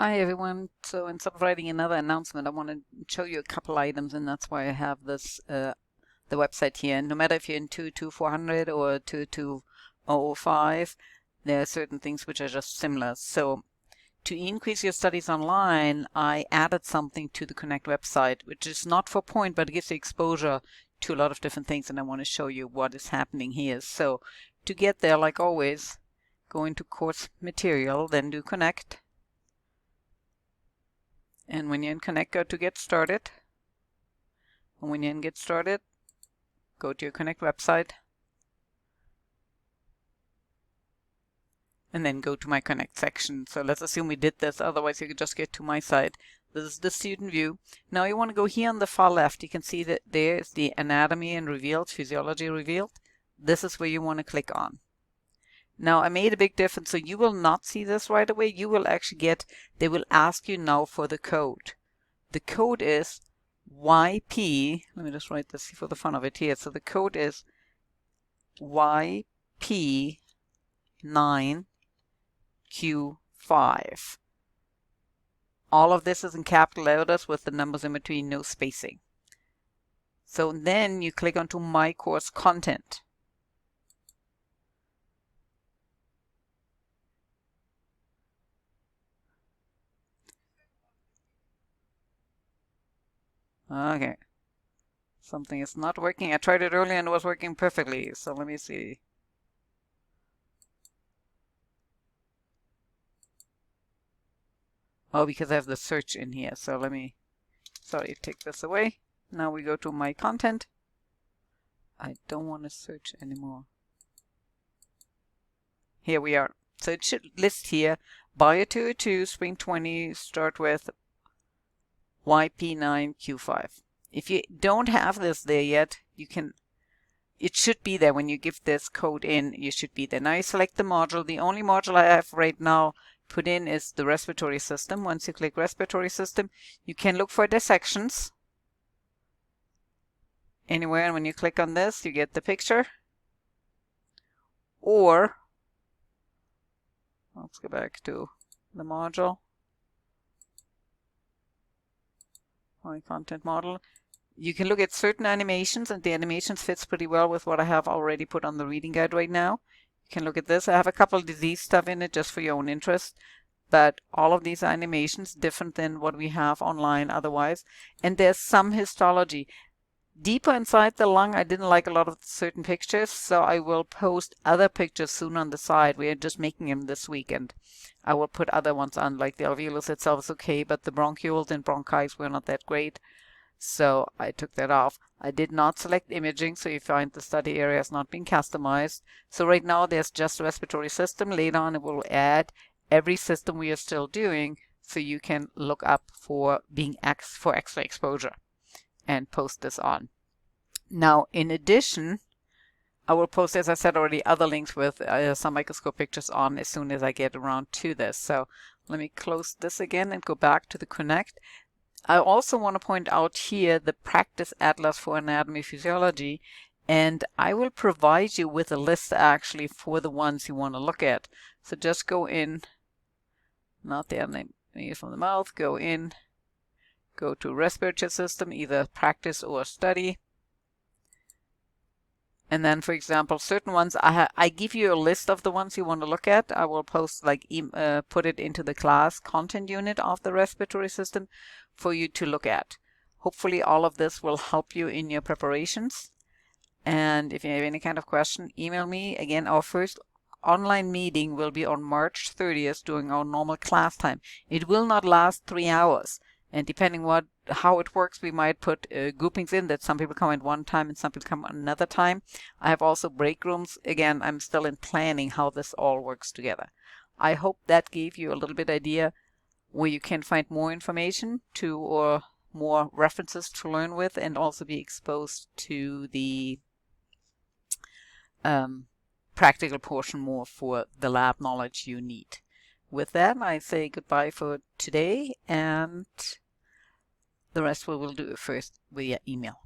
Hi everyone. So instead of writing another announcement, I want to show you a couple items, and that's why I have this the website here. No matter if you're in 22400 or 22005, there are certain things which are just similar. So to increase your studies online, I added something to the Connect website, which is not for point, but it gives you exposure to a lot of different things, and I want to show you what is happening here. So to get there, like always, go into course material, then do Connect. And when you're in Connect, go to Get Started. And when you're in Get Started, go to your Connect website. And then go to my Connect section. So let's assume we did this, otherwise you could just get to my site. This is the student view. Now you want to go here on the far left. You can see that there is the anatomy and revealed, physiology revealed. This is where you want to click on. Now I made a big difference, so you will not see this right away. You will actually they will ask you now for the code. The code is YP, let me just write this for the fun of it here. So the code is YP9Q5. All of this is in capital letters with the numbers in between, no spacing. So then you click onto My Course Content. Okay. Something is not working. I tried it earlier and it was working perfectly. So let me see. Oh, because I have the search in here. So let me, sorry, take this away. Now we go to My Content. I don't want to search anymore. Here we are. So it should list here Bio202 Spring 20 start with YP9Q5. If you don't have this there yet, it should be there when you give this code in. You should be there. Now you select the module. The only module I have right now put in is the respiratory system. Once you click respiratory system, you can look for dissections anywhere, and when you click on this, you get the picture. Or let's go back to the module. My content model. You can look at certain animations, and the animations fits pretty well with what I have already put on the reading guide right now. You can look at this. I have a couple of disease stuff in it just for your own interest, but all of these animations different than what we have online otherwise. And there's some histology. Deeper inside the lung, I didn't like a lot of certain pictures, so I will post other pictures soon on the side. We are just making them this week, and I will put other ones on, like the alveolus itself is okay, but the bronchioles and bronchi were not that great. So I took that off. I did not select imaging, so you find the study area has not been customized. So right now there's just respiratory system. Later on it will add every system we are still doing, so you can look up for for X-ray exposure and post this on. Now in addition, I will post, as I said already, other links with some microscope pictures on as soon as I get around to this. So let me close this again and go back to the Connect. I also want to point out here the practice atlas for anatomy physiology, and I will provide you with a list actually for the ones you want to look at. So just go in, not the name from the mouth, go in, go to respiratory system, either practice or study. And then, for example, certain ones, I give you a list of the ones you want to look at. I will post, like, put it into the class content unit of the respiratory system for you to look at. Hopefully all of this will help you in your preparations. And if you have any kind of question, email me. Again, our first online meeting will be on March 30th during our normal class time. It will not last 3 hours. And depending how it works, we might put groupings in that some people come at one time and some people come at another time. I have also break rooms. Again, I'm still in planning how this all works together. I hope that gave you a little bit idea where you can find more information or more references to learn with, and also be exposed to the practical portion more for the lab knowledge you need. With that, I say goodbye for today, and the rest we will do first via email.